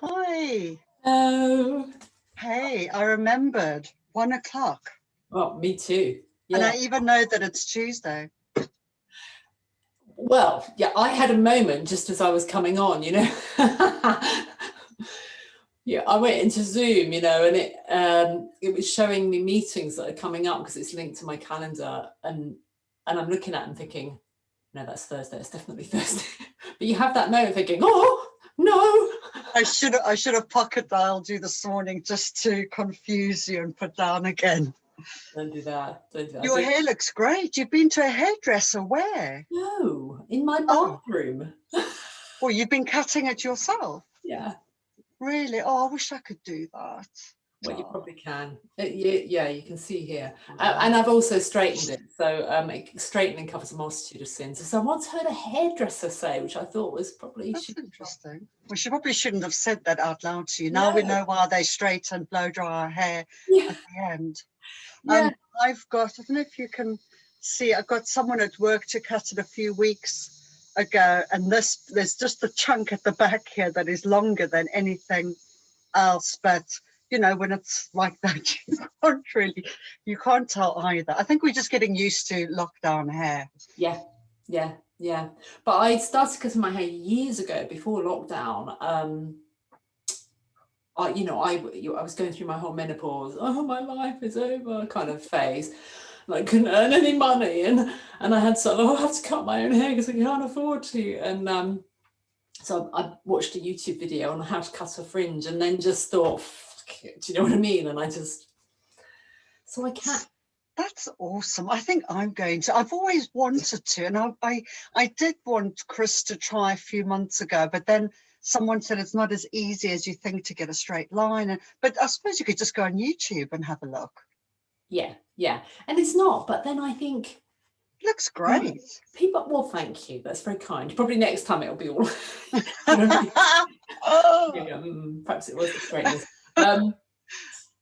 Hi. Oh, Hey, I remembered 1 o'clock. well, me too. And Yeah. I even know that it's Tuesday. Well, yeah, I had a moment just as I was coming on, Yeah, I went into Zoom, and it was showing me meetings that are coming up because it's linked to my calendar, and I'm looking at it and thinking, no, that's Thursday. It's definitely Thursday. But you have that moment thinking, oh no. I should have pocket dialed you this morning just to confuse you and put down again. Don't do that. Don't do that. Your hair looks great. You've been to a hairdresser. Where? No, in my Oh, bathroom. well, you've been cutting it yourself. Yeah. Really? Oh, I wish I could do that. Well, you Oh, probably can. Yeah, you can see here. And I've also straightened it. So straightening covers a multitude of sins. So I once heard a hairdresser say, which I thought was probably... that's interesting. We probably shouldn't have said that out loud to you. Now No. we know why they straighten and blow dry our hair Yeah. at the end. Yeah. I don't know if you can see, I've got someone at work to cut it a few weeks ago, and there's just a chunk at the back here that is longer than anything else. But when it's like that, you can't tell either. I think we're just getting used to lockdown hair. Yeah. But I started cutting my hair years ago before lockdown. I was going through my whole menopause, oh, my life is over kind of phase. And I couldn't earn any money, and I had I have to cut my own hair because I can't afford to. And so I watched a YouTube video on how to cut a fringe, and then just thought, do you know what I mean? And so I can't. That's awesome. I think I'm going to. I've always wanted to, and I did want Chris to try a few months ago, but then someone said it's not as easy as you think to get a straight line. But I suppose you could just go on YouTube and have a look. Yeah, and it's not. But then I think looks great. People, well, thank you. That's very kind. Probably next time it'll be all. Perhaps it was the straightness.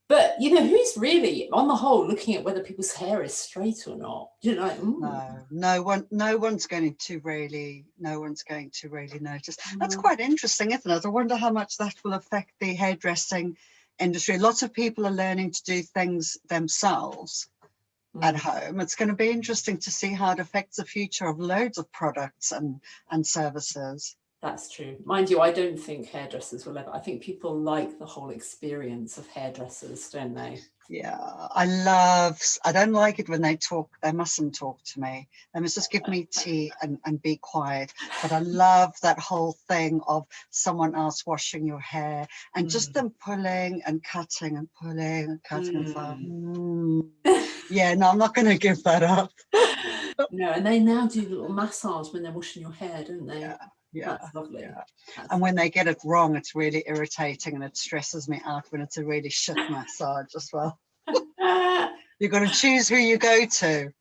But who's really, on the whole, looking at whether people's hair is straight or not? No one's going to really notice. That's quite interesting, isn't it? I wonder how much that will affect the hairdressing industry. Lots of people are learning to do things themselves at home. It's going to be interesting to see how it affects the future of loads of products and services. That's true. Mind you, I don't think hairdressers will ever. I think people like the whole experience of hairdressers, don't they? Yeah, I don't like it when they talk. They mustn't talk to me. They must just give me tea and be quiet. But I love that whole thing of someone else washing your hair and just them pulling and cutting and pulling and cutting. Yeah, no, I'm not going to give that up. No, and they now do little massage when they're washing your hair, don't they? Yeah, that's lovely. Yeah. And when they get it wrong, it's really irritating, and it stresses me out when it's a really shit massage as well. You've got to choose who you go to.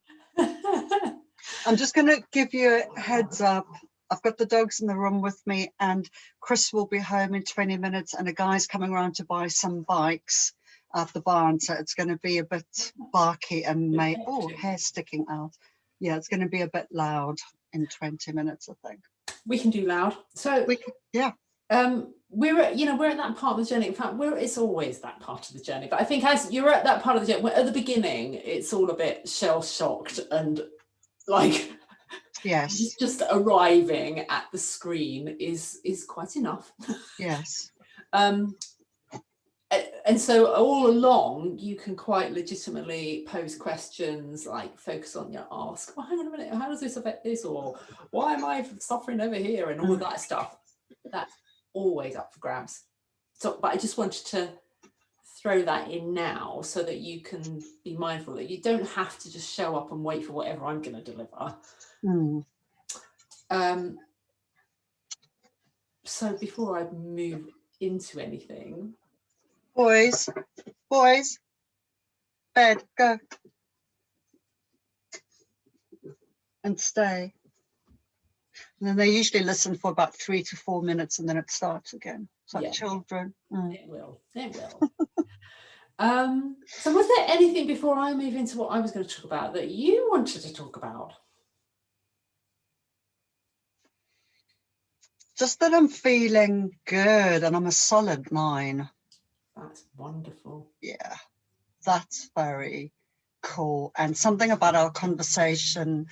I'm just going to give you a heads up. I've got the dogs in the room with me, and Chris will be home in 20 minutes, and a guy's coming around to buy some bikes at the barn, so it's going to be a bit barky and hair sticking out. Yeah, it's going to be a bit loud in 20 minutes, I think. We can do loud. So we're at that part of the journey. In fact, it's always that part of the journey. But I think as you're at that part of the journey, at the beginning, it's all a bit shell-shocked and like, yes, just arriving at the screen is quite enough. Yes. And so all along, you can quite legitimately pose questions, like focus on your ask. Oh, hang on a minute, how does this affect this? Or why am I suffering over here? And all of that stuff. That's always up for grabs. So, but I just wanted to throw that in now so that you can be mindful that you don't have to just show up and wait for whatever I'm going to deliver. So before I move into anything, boys, bed, go and stay. And then they usually listen for about 3 to 4 minutes, and then it starts again. It's like children. It will. So was there anything before I move into what I was going to talk about that you wanted to talk about? Just that I'm feeling good and I'm a solid 9. That's wonderful. Yeah, that's very cool. And something about our conversation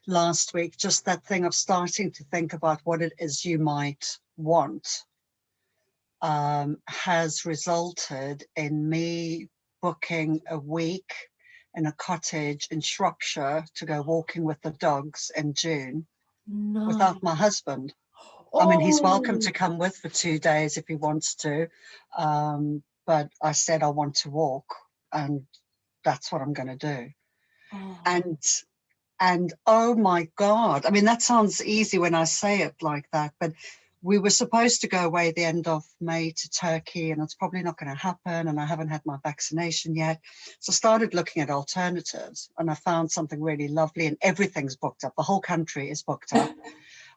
last week, just that thing of starting to think about what it is you might want, has resulted in me booking a week in a cottage in Shropshire to go walking with the dogs in June Nice. without my husband. I mean, he's welcome Oh, to come with for 2 days if he wants to. But I said I want to walk, and that's what I'm going to do. oh, And oh my God, I mean, that sounds easy when I say it like that, but we were supposed to go away the end of May to Turkey, and it's probably not going to happen. And I haven't had my vaccination yet. So I started looking at alternatives, and I found something really lovely, and everything's booked up. The whole country is booked up.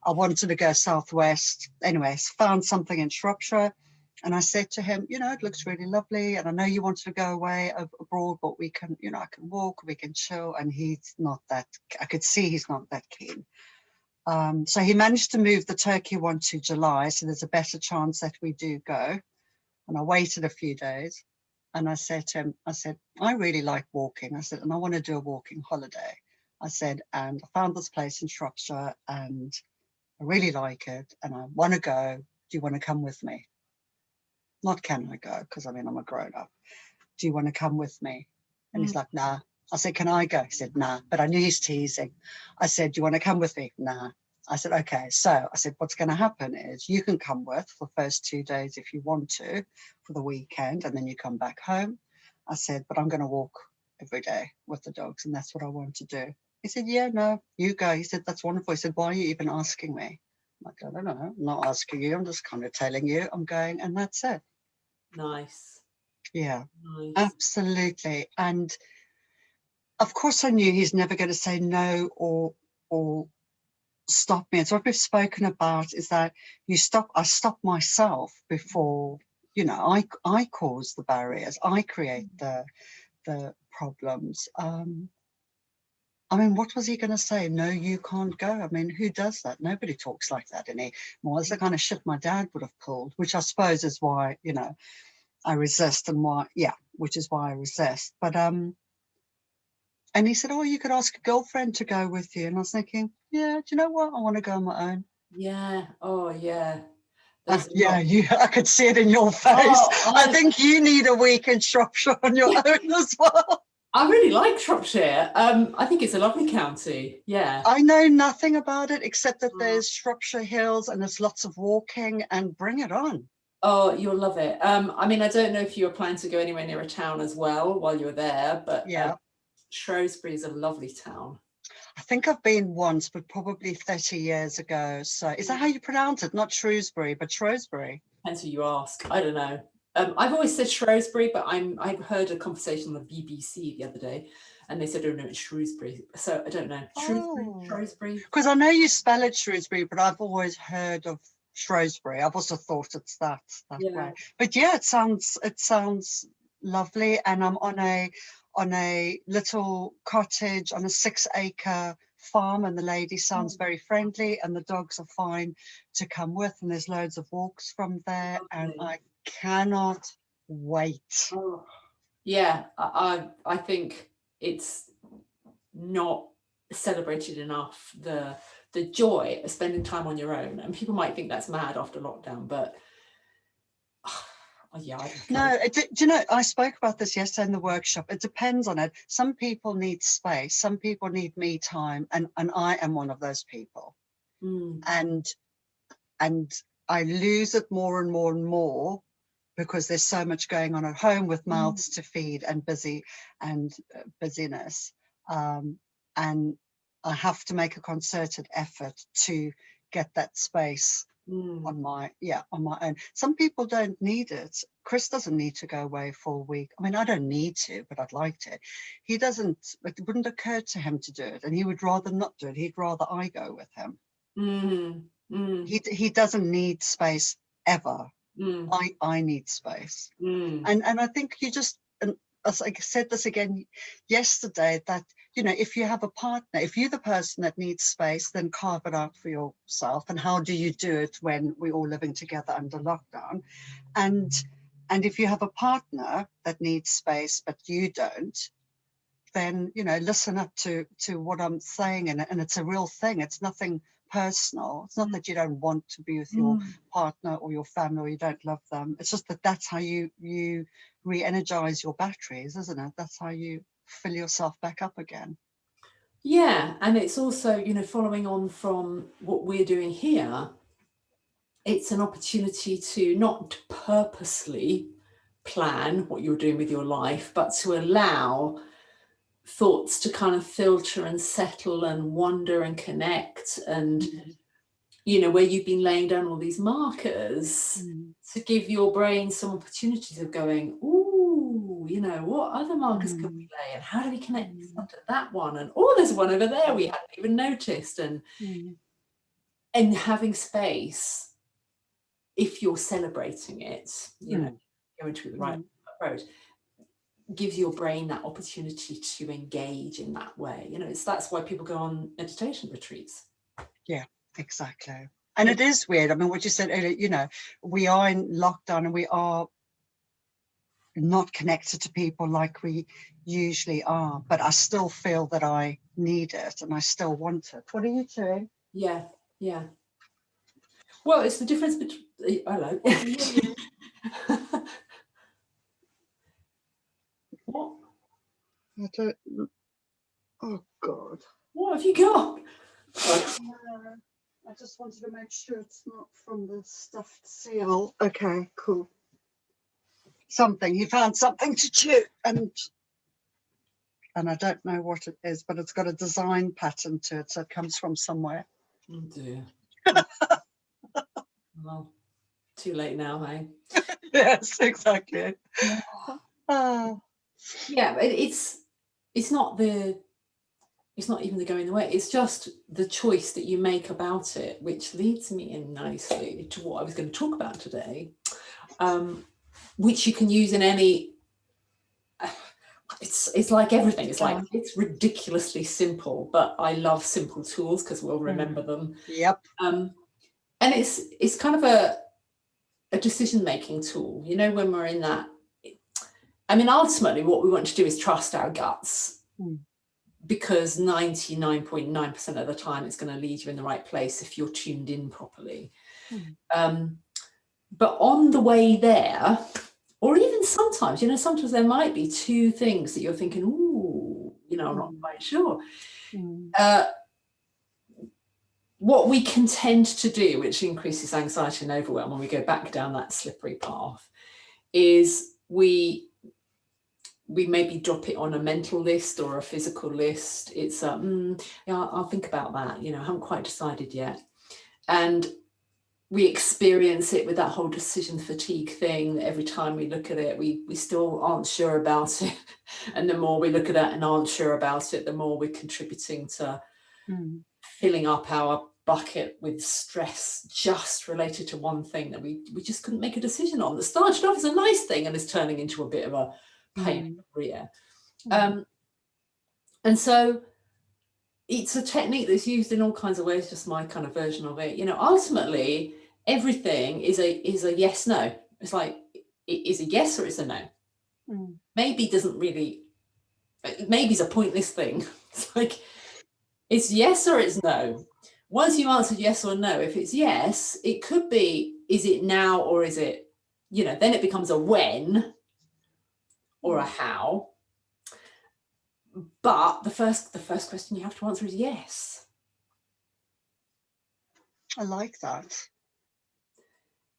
I wanted to go southwest. Anyways, found something in Shropshire. And I said to him, you know, it looks really lovely. And I know you wanted to go away abroad, but we can, you know, I can walk, we can chill. And he's not that, I could see he's not that keen. So he managed to move the Turkey one to July. So there's a better chance that we do go. And I waited a few days. And I said to him, I said, I really like walking. I said, and I want to do a walking holiday. I said, and I found this place in Shropshire and I really like it and I want to go. Do you want to come with me? Not can I go? Because I mean, I'm a grown up. Do you want to come with me? And he's like, nah. I said, can I go? He said, nah. But I knew he's teasing. I said, do you want to come with me? Nah. I said, okay. So I said, what's going to happen is you can come with for the first 2 days if you want to for the weekend and then you come back home. I said, but I'm going to walk every day with the dogs and that's what I want to do. He said, yeah, no, you go. He said, that's wonderful. He said, why are you even asking me? I'm like, I don't know. I'm not asking you. I'm just kind of telling you I'm going and that's it. nice. Yeah, Nice. absolutely. And of course I knew he's never going to say no or stop me. And so what we've spoken about is that I stop myself before, you know, I cause the barriers, I create the problems. I mean, what was he going to say? No, you can't go. I mean, who does that? Nobody talks like that anymore. It's the kind of shit my dad would have pulled, which I suppose is why, you know, I resist and why, yeah, which is why I resist. But and he said, oh, you could ask a girlfriend to go with you. And I was thinking, yeah, do you know what? I want to go on my own. Yeah. Oh, yeah. There's a Yeah, lot. I could see it in your face. Oh, I think you need a week in Shropshire on your own as well. I really like Shropshire. I think it's a lovely county. Yeah. I know nothing about it except that there's Shropshire Hills and there's lots of walking and bring it on. Oh, you'll love it. I mean, I don't know if you were planning to go anywhere near a town as well while you were there, but Yeah. Shrewsbury is a lovely town. I think I've been once, but probably 30 years ago. So is that how you pronounce it? Not Shrewsbury, but Shrewsbury. Depends who you ask. I don't know. I've always said Shrewsbury, but I've heard a conversation on the BBC the other day, and they said, "Oh no, it's Shrewsbury." So I don't know. Shrewsbury. Because I know you spell it Shrewsbury, but I've always heard of Shrewsbury. I've also thought it's that way. But yeah, it sounds lovely. And I'm on a little cottage on a 6-acre farm, and the lady sounds very friendly, and the dogs are fine to come with, and there's loads of walks from there, and I cannot wait. Oh. Yeah, I think it's not celebrated enough, the joy of spending time on your own. And people might think that's mad after lockdown, but yeah. No, do you know, I spoke about this yesterday in the workshop. It depends on it. Some people need space, some people need me time, and I am one of those people. And I lose it more and more and more because there's so much going on at home with mouths to feed and busyness. And I have to make a concerted effort to get that space on my own. Some people don't need it. Chris doesn't need to go away for a week. I mean, I don't need to, but I'd like to. He doesn't, it wouldn't occur to him to do it, and he would rather not do it. He'd rather I go with him. He doesn't need space ever. I need space. And I think you just, and as I said this again yesterday, that you know, if you have a partner, if you're the person that needs space, then carve it out for yourself. And how do you do it when we're all living together under lockdown? And if you have a partner that needs space, but you don't, then, you know, listen up to what I'm saying. And it's a real thing. It's nothing personal. It's not that you don't want to be with your partner or your family, or you don't love them. It's just that that's how you re-energize your batteries, isn't it? That's how you fill yourself back up again. Yeah, and it's also, you know, following on from what we're doing here, it's an opportunity to not purposely plan what you're doing with your life, but to allow thoughts to kind of filter and settle and wander and connect, and you know, where you've been laying down all these markers to give your brain some opportunities of going, ooh, you know, what other markers could we lay, and how do we connect this one to that one, and oh, there's one over there we hadn't even noticed. And having space, if you're celebrating it, you know, going to the right approach, gives your brain that opportunity to engage in that way. You know, that's why people go on meditation retreats. Yeah, exactly. And it is weird. I mean, what you said earlier, you know, we are in lockdown and we are not connected to people like we usually are, but I still feel that I need it and I still want it. What are you doing? Yeah, yeah. Well, it's the difference between, hello. What? I don't, oh God. What have you got? I just wanted to make sure it's not from the stuffed seal. Okay, cool. Something, he found something to chew, and I don't know what it is, but it's got a design pattern to it, so it comes from somewhere. Oh dear. Well, too late now, hey? Yes, exactly. Oh. Yeah, but it's not even the going away, it's just the choice that you make about it, which leads me in nicely to what I was going to talk about today, which you can use in any, it's like everything, it's like, it's ridiculously simple, but I love simple tools because we'll remember them. Yep. And it's kind of a decision-making tool, you know, when we're in that. I mean, ultimately what we want to do is trust our guts, because 99.9% of the time it's going to lead you in the right place if you're tuned in properly. But on the way there, or even sometimes, you know, sometimes there might be two things that you're thinking, ooh, you know, I'm not quite sure. What we can tend to do, which increases anxiety and overwhelm when we go back down that slippery path, is we maybe drop it on a mental list or a physical list. It's yeah, I'll think about that, you know, I haven't quite decided yet. And we experience it with that whole decision fatigue thing, that every time we look at it, we still aren't sure about it. And the more we look at it and aren't sure about it, the more we're contributing to filling up our bucket with stress just related to one thing that we just couldn't make a decision on, that started off as a nice thing and is turning into a bit of a pain career. And so it's a technique that's used in all kinds of ways, just my kind of version of it. You know, ultimately everything is a yes no. It's like, it is a yes or it's a no. Maybe doesn't really, maybe's a pointless thing. It's like, it's yes or it's no. Once you answered yes or no, if it's yes, it could be, is it now or is it, you know, then it becomes a when or a how. But the first question you have to answer is yes. I like that.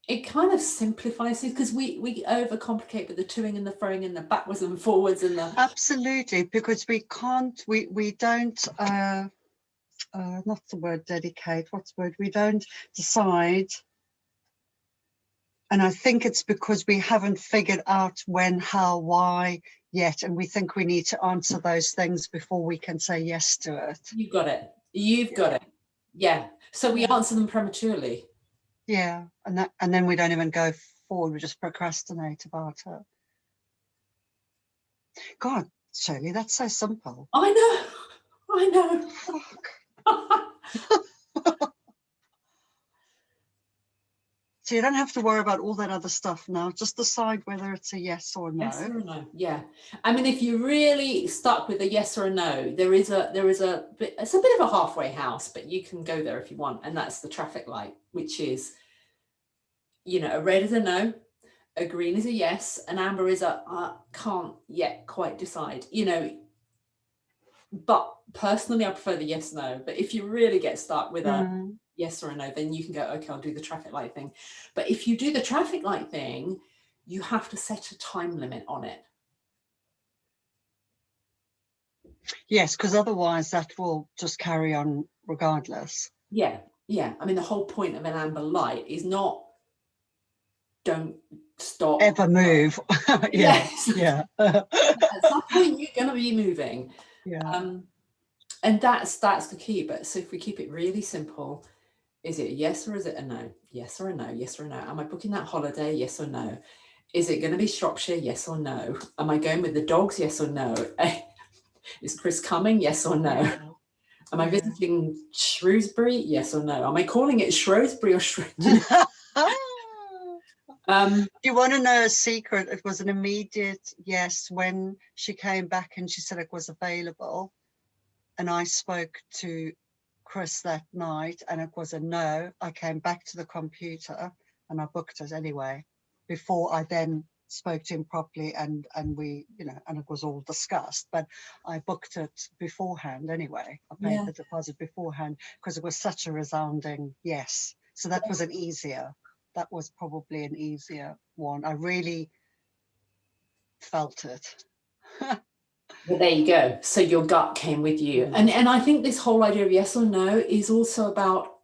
It kind of simplifies it, because we overcomplicate with the toing and the throwing and the backwards and forwards and the... Absolutely, because we can't, we don't, not the word dedicate, what's the word? We don't decide. And I think it's because we haven't figured out when, how, why yet. And we think we need to answer those things before we can say yes to it. You've got it. You've got it. Yeah. So we answer them prematurely. Yeah. And then we don't even go forward. We just procrastinate about it. God, Shirley, that's so simple. I know. know. So you don't have to worry about all that other stuff now. Just decide whether it's a yes or no. Yes or a no. Yeah. I mean, if you're really stuck with a yes or a no, it's a bit of a halfway house, but you can go there if you want. And that's the traffic light, which is, you know, a red is a no, a green is a yes, an amber is a can't yet quite decide, you know. But personally, I prefer the yes no. But if you really get stuck with a yes or a no, then you can go, okay, I'll do the traffic light thing. But if you do the traffic light thing, you have to set a time limit on it. Yes, because otherwise that will just carry on regardless. Yeah, yeah. I mean, the whole point of an amber light is not don't stop. Ever move. Yes. Yeah. At some point, you're going to be moving. Yeah. And that's the key. But so if we keep it really simple, is it a yes or is it a no? Yes or a no? Yes or a no? Am I booking that holiday? Yes or no? Is it going to be Shropshire? Yes or no? Am I going with the dogs? Yes or no? Is Chris coming? Yes or no? Yeah. Am I visiting Shrewsbury? Yes or no? Am I calling it Shrewsbury or Shrewsbury? Do you want to know a secret? It was an immediate yes when she came back and she said it was available. And I spoke to Chris that night and it was a no. I came back to the computer and I booked it anyway before I then spoke to him properly and we, you know, and it was all discussed. But I booked it beforehand anyway. I paid the deposit beforehand because it was such a resounding yes. So that was an easier. That was probably an easier one. I really felt it. Well, there you go. So your gut came with you. And I think this whole idea of yes or no is also about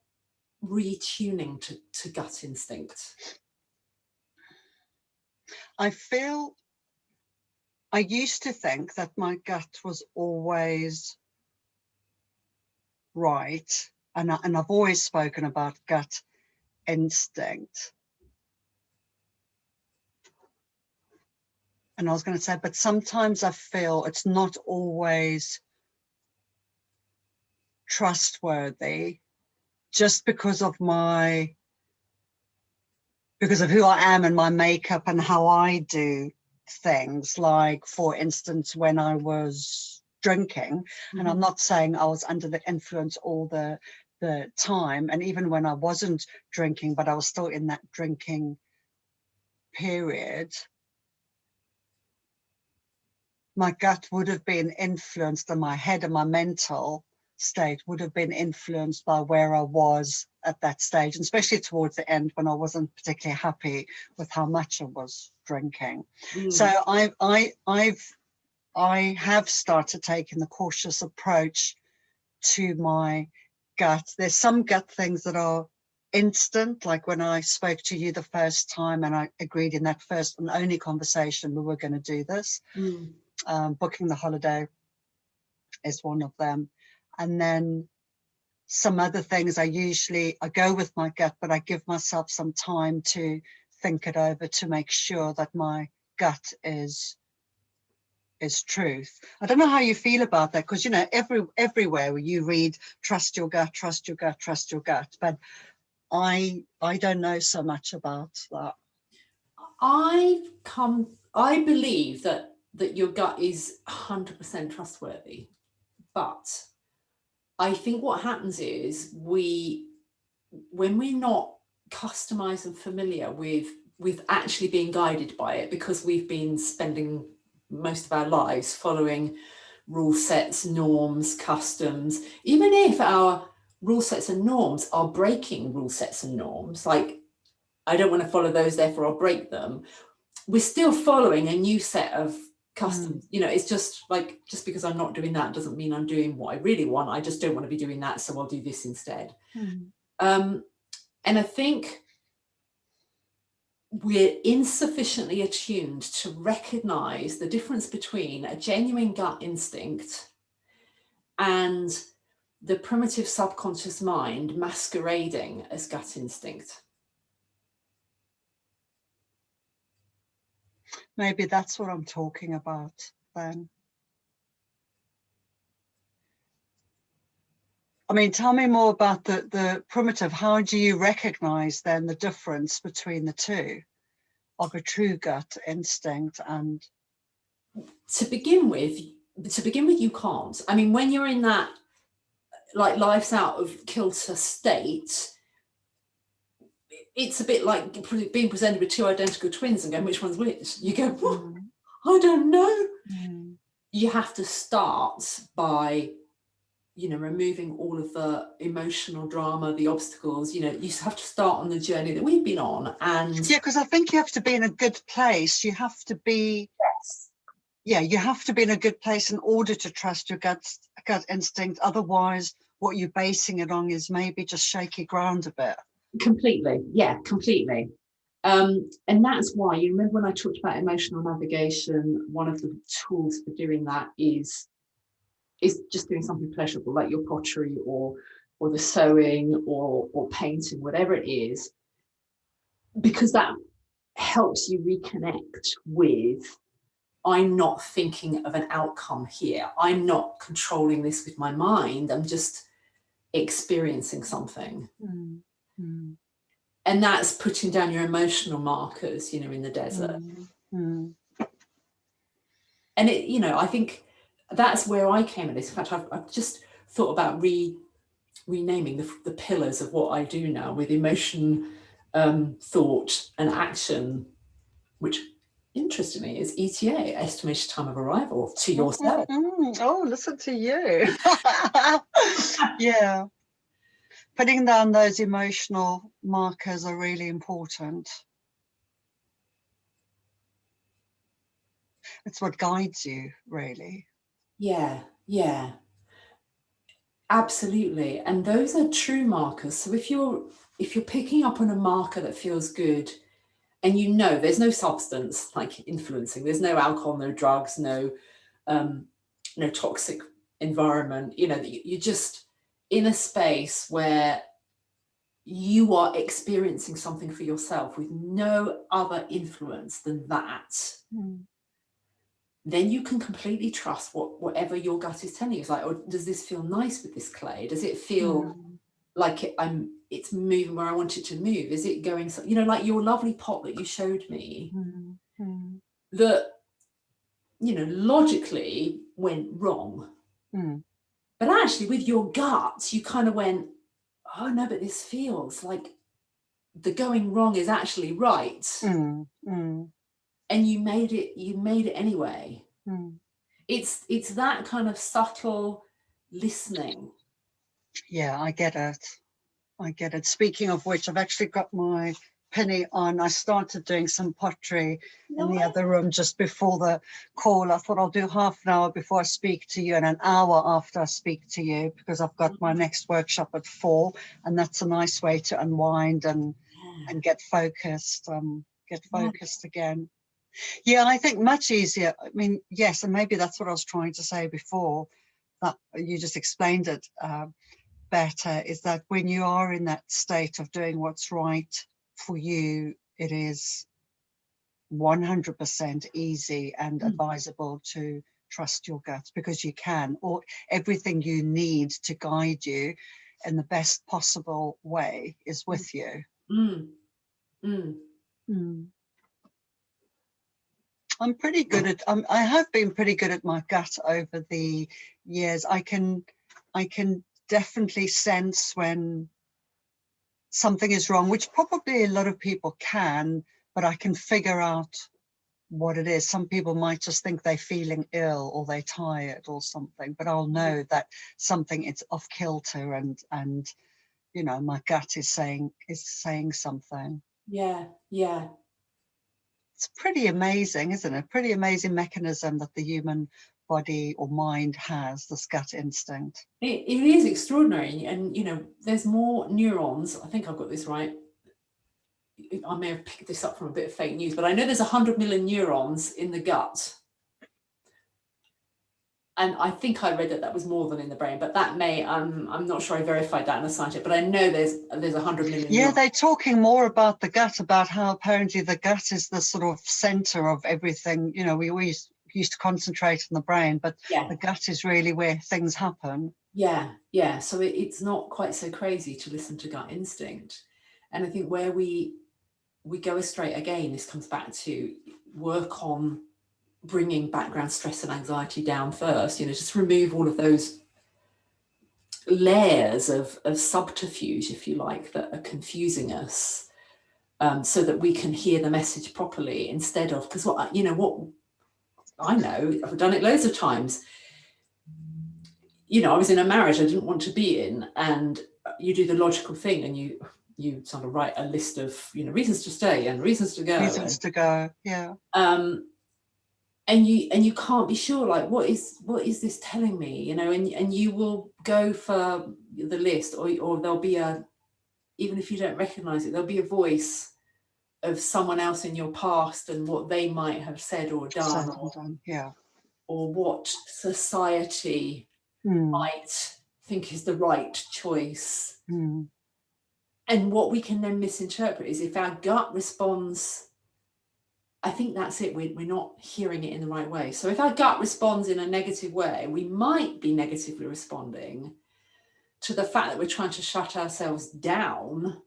retuning to gut instinct. I feel I used to think that my gut was always right. And I've always spoken about gut instinct. And I was going to say, but sometimes I feel it's not always trustworthy just because of who I am and my makeup and how I do things. Like, for instance, when I was drinking, and I'm not saying I was under the influence all the time, and even when I wasn't drinking, but I was still in that drinking period, my gut would have been influenced, and my head and my mental state would have been influenced by where I was at that stage, and especially towards the end when I wasn't particularly happy with how much I was drinking. So I have started taking the cautious approach to my gut. There's some gut things that are instant, like when I spoke to you the first time and I agreed in that first and only conversation we were going to do this. Booking the holiday is one of them. And then some other things I go with my gut, but I give myself some time to think it over to make sure that my gut is truth. I don't know how you feel about that, because, you know, everywhere where you read, trust your gut, trust your gut, trust your gut. But I don't know so much about that. I believe that your gut is 100% trustworthy, but I think what happens is when we're not customized and familiar with actually being guided by it, because we've been spending most of our lives following rule sets, norms, customs, even if our rule sets and norms are breaking rule sets and norms, like I don't want to follow those, therefore I'll break them, we're still following a new set of customs. You know, it's just like, just because I'm not doing that doesn't mean I'm doing what I really want. I just don't want to be doing that, so I'll do this instead. And I think we're insufficiently attuned to recognize the difference between a genuine gut instinct and the primitive subconscious mind masquerading as gut instinct. Maybe that's what I'm talking about then. I mean, tell me more about the primitive. How do you recognize then the difference between the two of a true gut instinct and? To begin with, you can't. I mean, when you're in that, like, life's out of kilter state, it's a bit like being presented with two identical twins and going, which one's which? You go, what? I don't know. You have to start by, you know, removing all of the emotional drama, the obstacles. You know, you have to start on the journey that we've been on. And yeah, because I think you have to be in a good place. You have to be, yes. Yeah, you have to be in a good place in order to trust your gut instinct. Otherwise, what you're basing it on is maybe just shaky ground a bit. Completely. Yeah, completely. And that's why, you remember when I talked about emotional navigation, one of the tools for doing that is just doing something pleasurable, like your pottery or the sewing or painting, whatever it is, because that helps you reconnect with, I'm not thinking of an outcome here. I'm not controlling this with my mind. I'm just experiencing something. And that's putting down your emotional markers, you know, in the desert. And it, you know, I think that's where I came at this. In fact, I've just thought about renaming the pillars of what I do now, with emotion, thought and action, which interestingly is ETA, estimation time of arrival, to yourself. Oh, listen to you. Yeah. Putting down those emotional markers are really important. It's what guides you, really. Yeah, yeah. Absolutely. And those are true markers. So if you're picking up on a marker that feels good, and you know there's no substance like influencing, there's no alcohol, no drugs, no toxic environment, you know, you're just in a space where you are experiencing something for yourself with no other influence than that, then you can completely trust whatever your gut is telling you. It's like, oh, does this feel nice with this clay? Does it feel like it's moving where I want it to move? Is it going, you know, like your lovely pot that you showed me, that, you know, logically went wrong. But actually with your gut, you kind of went, oh no, but this feels like the going wrong is actually right. And you made it anyway. It's that kind of subtle listening. Yeah, I get it. Speaking of which, I've actually got my penny on. I started doing some pottery in the other room just before the call. I thought I'll do half an hour before I speak to you and an hour after I speak to you, because I've got my next workshop at 4, and that's a nice way to unwind and get focused again. Yeah, I think much easier. I mean, yes, and maybe that's what I was trying to say before, that you just explained it better, is that when you are in that state of doing what's right for you, it is 100% easy and advisable to trust your gut, because you can, or everything you need to guide you in the best possible way is with you. I'm pretty good at, I have been pretty good at my gut over the years. I can definitely sense when something is wrong, which probably a lot of people can, but I can figure out what it is. Some people might just think they're feeling ill or they're tired or something, but I'll know that something is off kilter, and you know, my gut is saying something. Yeah. It's pretty amazing, isn't it? Pretty amazing mechanism that the human body or mind has, this gut instinct. It is extraordinary. And, you know, there's more neurons. I think I've got this right. I may have picked this up from a bit of fake news, but I know there's 100 million neurons in the gut. And I think I read that was more than in the brain, but that may, I'm not sure I verified that in a scientific, but I know there's 100 million. Yeah, they're talking more about the gut, about how apparently the gut is the sort of center of everything. You know, we always used to concentrate on the brain, but the gut is really where things happen. Yeah. So it's not quite so crazy to listen to gut instinct. And I think where we go astray again, this comes back to work on bringing background stress and anxiety down first, just remove all of those layers of subterfuge, if you like, that are confusing us, so that we can hear the message properly, instead of, because what I know, I've done it loads of times, I was in a marriage I didn't want to be in, and you do the logical thing and you sort of write a list of reasons to stay and reasons to go, yeah. And you can't be sure, like, what is this telling me, and you will go for the list, or there'll be even if you don't recognize it, there'll be a voice of someone else in your past and what they might have said or done, yeah, or what society might think is the right choice. And what we can then misinterpret is, if our gut responds, I think that's it, we're not hearing it in the right way. So if our gut responds in a negative way, we might be negatively responding to the fact that we're trying to shut ourselves down.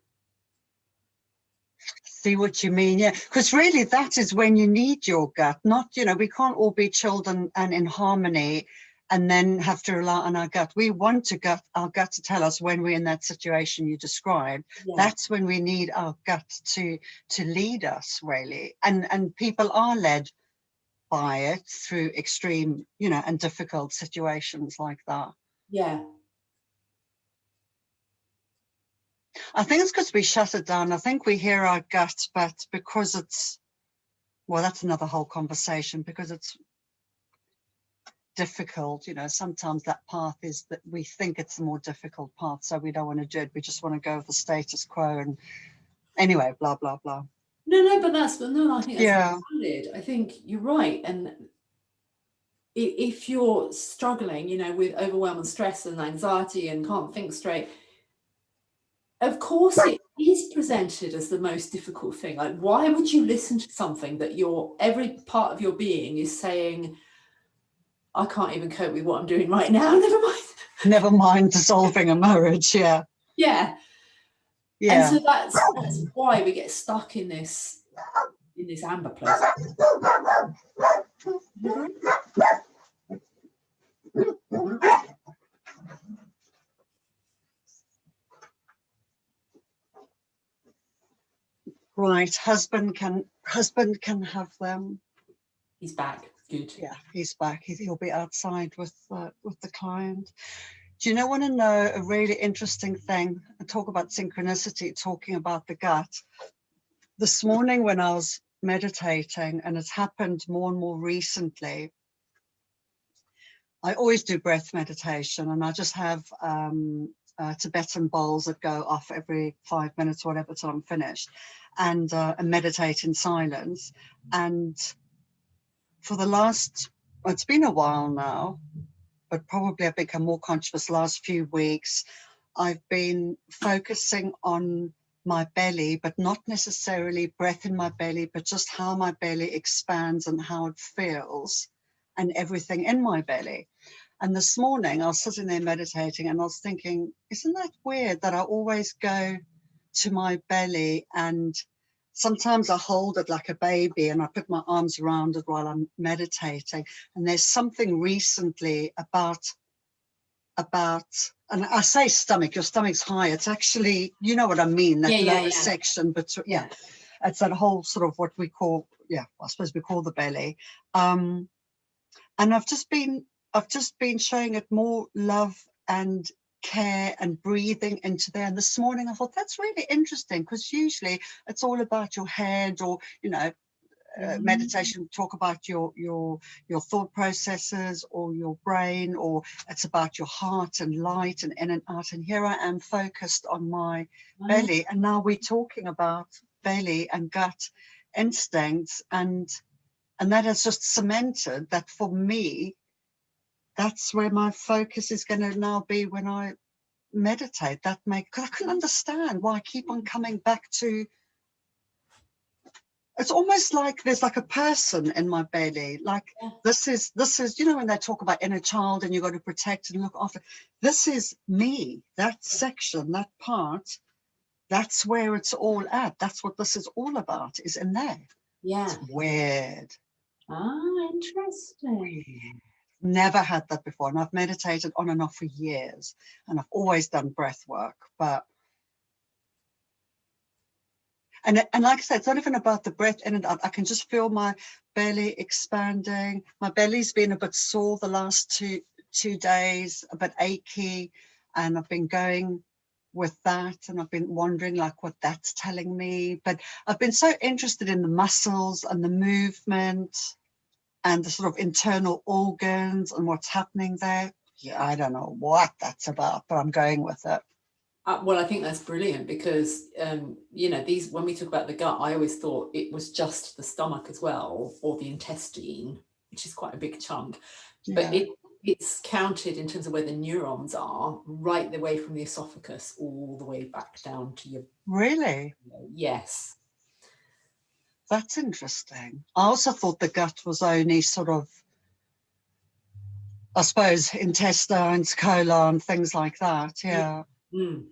See what you mean, yeah. Because really that is when you need your gut, not, we can't all be chilled and in harmony and then have to rely on our gut. We want our gut to tell us when we're in that situation you described. Yeah. That's when we need our gut to lead us, really. And people are led by it through extreme, and difficult situations like that. Yeah. I think it's because we shut it down. I think we hear our gut, but because it's, well, that's another whole conversation, because it's difficult, sometimes that path is that we think it's the more difficult path, so we don't want to do it. We just want to go with the status quo, and anyway, blah, blah, blah. No, but I think that's valid. I think you're right. And if you're struggling, with overwhelm and stress and anxiety and can't think straight, of course it is presented as the most difficult thing. Like, why would you listen to something that every part of your being is saying, I can't even cope with what I'm doing right now, never mind dissolving a marriage. Yeah. And so that's why we get stuck in this amber place. Right, husband can have them. He's back. Good. Yeah, he's back. He'll be outside with the client. Do you want to know a really interesting thing? I talk about synchronicity, talking about the gut. This morning when I was meditating, and it's happened more and more recently, I always do breath meditation, and I just have Tibetan bowls that go off every 5 minutes or whatever till I'm finished, and meditate in silence. And for the last, it's been a while now, but probably I've become more conscious the last few weeks. I've been focusing on my belly, but not necessarily breath in my belly, but just how my belly expands and how it feels and everything in my belly. And this morning I was sitting there meditating, and I was thinking, isn't that weird that I always go to my belly, and sometimes I hold it like a baby and I put my arms around it while I'm meditating. And there's something recently about, and I say stomach, your stomach's high. It's actually, you know what I mean, that lower section, but it's that whole sort of what we call, I suppose we call the belly. And I've just been showing it more love and care and breathing into there. And this morning I thought, that's really interesting, because usually it's all about your head, or meditation talk about your thought processes or your brain, or it's about your heart and light and in and out. And here I am focused on my belly, and now we're talking about belly and gut instincts, and that has just cemented that for me, that's where my focus is going to now be when I meditate. Because I couldn't understand why I keep on coming back to it's almost like there's like a person in my belly. Like this is, you know, when they talk about inner child and you've got to protect and look after, this is me, that section, that part, that's where it's all at. That's what this is all about, is in there. Yeah. It's weird. Ah, interesting. Never had that before. And I've meditated on and off for years. And I've always done breath work. But and like I said, it's not even about the breath in and out. I can just feel my belly expanding. My belly's been a bit sore the last two days, a bit achy. And I've been going with that, and I've been wondering like what that's telling me. But I've been so interested in the muscles and the movement and the sort of internal organs and what's happening there. Yeah, I don't know what that's about, but I'm going with it. Well, I think that's brilliant because, you know, when we talk about the gut, I always thought it was just the stomach as well, or the intestine, which is quite a big chunk. But it's counted in terms of where the neurons are, right the way from the esophagus all the way back down to your... Really? Yes. That's interesting. I also thought the gut was only sort of, I suppose, intestines, colon, things like that. Yeah. Mm.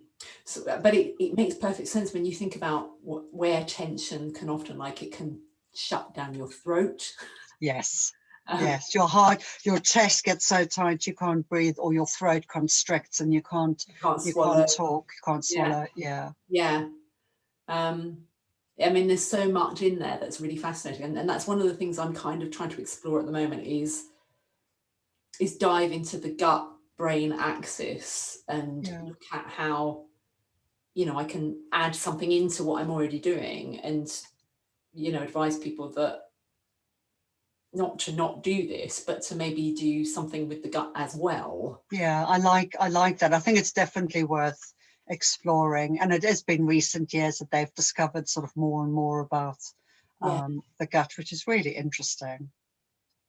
So, but it makes perfect sense when you think about where tension can often, like, it can shut down your throat. Yes. Yes, your heart, your chest gets so tight you can't breathe, or your throat constricts and you can't talk, you can't swallow. Yeah. I mean, there's so much in there that's really fascinating, and that's one of the things I'm kind of trying to explore at the moment is dive into the gut brain axis and look at how, you know, I can add something into what I'm already doing, and, you know, advise people that not to not do this, but to maybe do something with the gut as well. Yeah, I like that. I think it's definitely worth exploring, and it has been recent years that they've discovered sort of more and more about the gut, which is really interesting.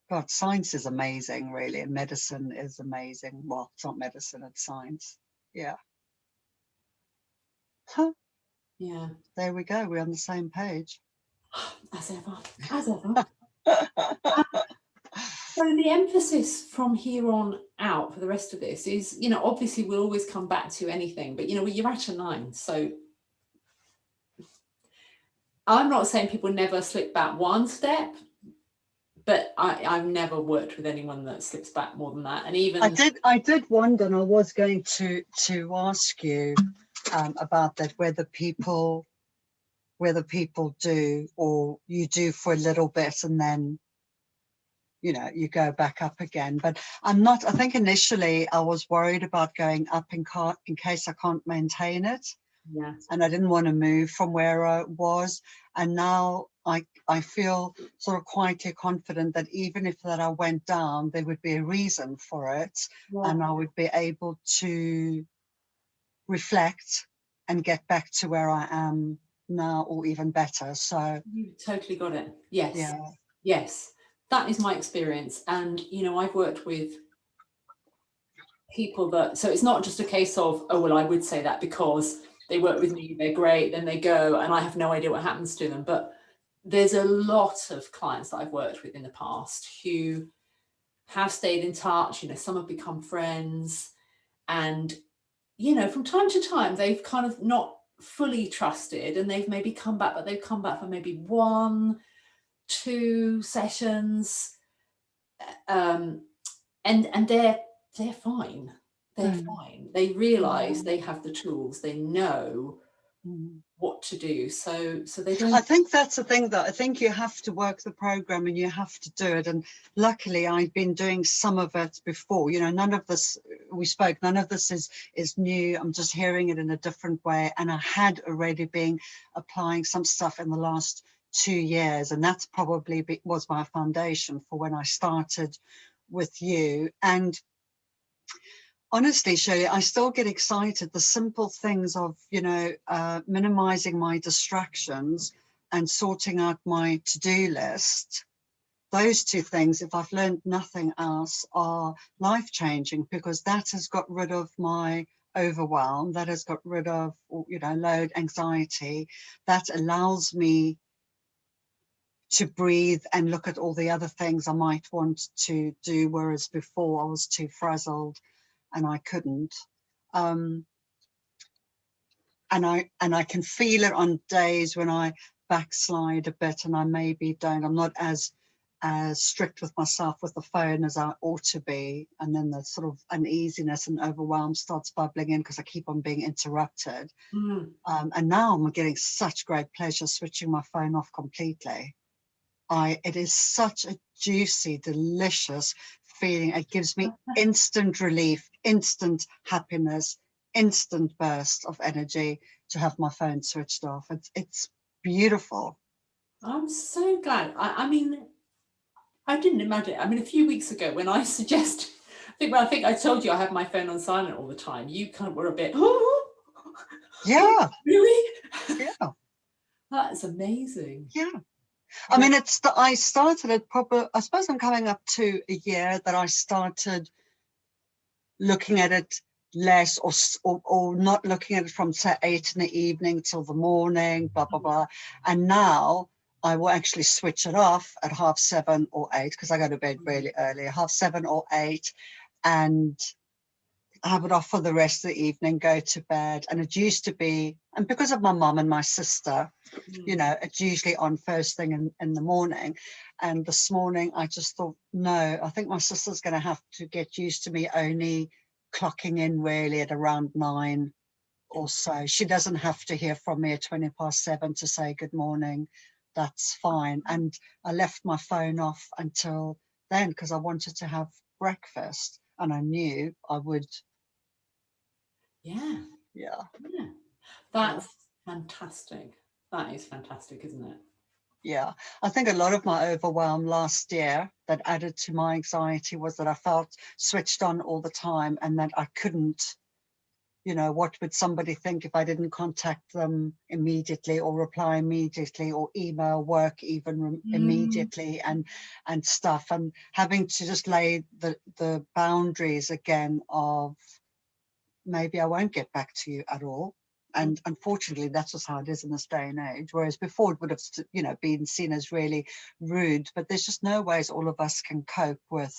God, science is amazing, really, and medicine is amazing. Well, it's not medicine, it's science. Yeah. Huh. Yeah. There we go. We're on the same page. As ever. So the emphasis from here on out for the rest of this is, you know, obviously we'll always come back to anything, but, you know, you're at a 9, so I'm not saying people never slip back one step, but I've never worked with anyone that slips back more than that. And even I did wonder, and I was going to ask you about that, whether people do, or you do for a little bit and then, you know, you go back up again. But I'm not. I think initially I was worried about going up in case I can't maintain it. Yeah. And I didn't want to move from where I was. And now I feel sort of quietly confident that even if that I went down, there would be a reason for it. Yeah. And I would be able to reflect and get back to where I am now, or even better. So You totally got it. Yes. Yeah. Yes. That is my experience. And, you know, I've worked with people that, so it's not just a case of, oh, well, I would say that because they work with me, they're great, then they go and I have no idea what happens to them. But there's a lot of clients that I've worked with in the past who have stayed in touch, you know, some have become friends, and, you know, from time to time, they've kind of not fully trusted and they've maybe come back, but they've come back for maybe 1, 2 sessions, and they're fine. They're fine. They realize they have the tools. They know what to do. So they don't. I think that's the thing, that I think you have to work the program and you have to do it. And luckily I've been doing some of it before. You know, none of this, we spoke, none of this is new. I'm just hearing it in a different way. And I had already been applying some stuff in the last 2 years. And that's probably was my foundation for when I started with you. And honestly, Shirley, I still get excited. The simple things of, you know, minimizing my distractions and sorting out my to-do list. Those 2 things, if I've learned nothing else, are life-changing, because that has got rid of my overwhelm, that has got rid of, you know, load, anxiety. That allows me to breathe and look at all the other things I might want to do, whereas before I was too frazzled and I couldn't. And I can feel it on days when I backslide a bit and I maybe don't. I'm not as strict with myself with the phone as I ought to be, and then the sort of uneasiness and overwhelm starts bubbling in because I keep on being interrupted. And now I'm getting such great pleasure switching my phone off completely. It is such a juicy, delicious feeling. It gives me instant relief, instant happiness, instant burst of energy to have my phone switched off. It's beautiful. I'm so glad. I mean, I didn't imagine. I mean, a few weeks ago when I suggest, I think I told you I have my phone on silent all the time. You kind of were a bit, oh, yeah, really? Yeah, That's amazing. Yeah. I mean, I started it probably, I suppose I'm coming up to a year that I started looking at it less or not looking at it from say 8 in the evening till the morning, blah, blah, blah. And now I will actually switch it off at 7:30 or 8 because I go to bed really early, 7:30 or 8, and have it off for the rest of the evening, go to bed. And it used to be, and because of my mum and my sister, you know, it's usually on first thing in the morning. And this morning I just thought, no, I think my sister's going to have to get used to me only clocking in really at around 9 or so. She doesn't have to hear from me at 7:20 to say good morning. That's fine. And I left my phone off until then because I wanted to have breakfast and I knew I would. Yeah. That's fantastic. That is fantastic, isn't it? Yeah, I think a lot of my overwhelm last year that added to my anxiety was that I felt switched on all the time and that I couldn't, you know, what would somebody think if I didn't contact them immediately or reply immediately or email work even immediately and stuff, and having to just lay the boundaries again of maybe I won't get back to you at all. And unfortunately, that's just how it is in this day and age. Whereas before it would have, you know, been seen as really rude, but there's just no ways all of us can cope with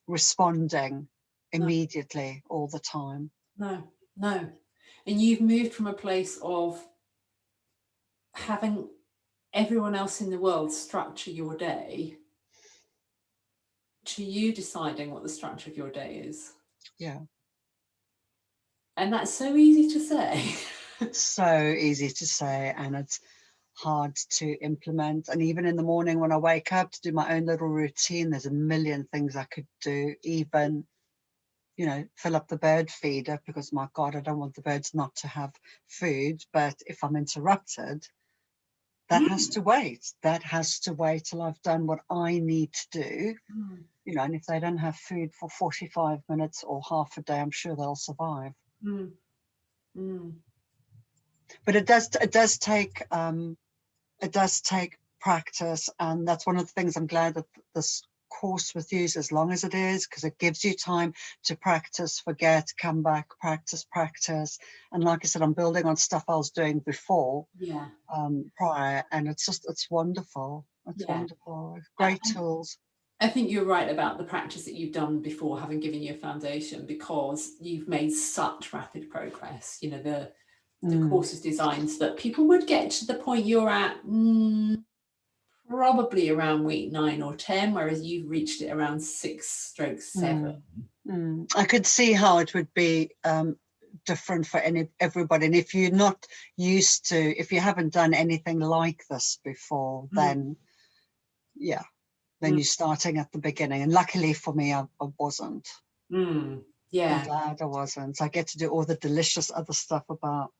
responding immediately all the time. No. And you've moved from a place of having everyone else in the world structure your day to you deciding what the structure of your day is. Yeah. And that's so easy to say. So easy to say, and it's hard to implement. And even in the morning when I wake up to do my own little routine, there's a million things I could do, even, you know, fill up the bird feeder because, my God, I don't want the birds not to have food. But if I'm interrupted, that has to wait. That has to wait till I've done what I need to do. You know, and if they don't have food for 45 minutes or half a day, I'm sure they'll survive. But it does take practice, and that's one of the things I'm glad that this course with you is as long as it is, because it gives you time to practice, forget, come back, practice. And like I said, I'm building on stuff I was doing before, prior, and it's wonderful. It's wonderful. Great tools. I think you're right about the practice that you've done before having given you a foundation, because you've made such rapid progress. You know, the course is designed so that people would get to the point you're at probably around week 9 or 10, whereas you've reached it around 6/7. I could see how it would be different for everybody. And if you're not used to, if you haven't done anything like this before, then then you're starting at the beginning. And luckily for me, I wasn't. I'm glad I wasn't. I get to do all the delicious other stuff about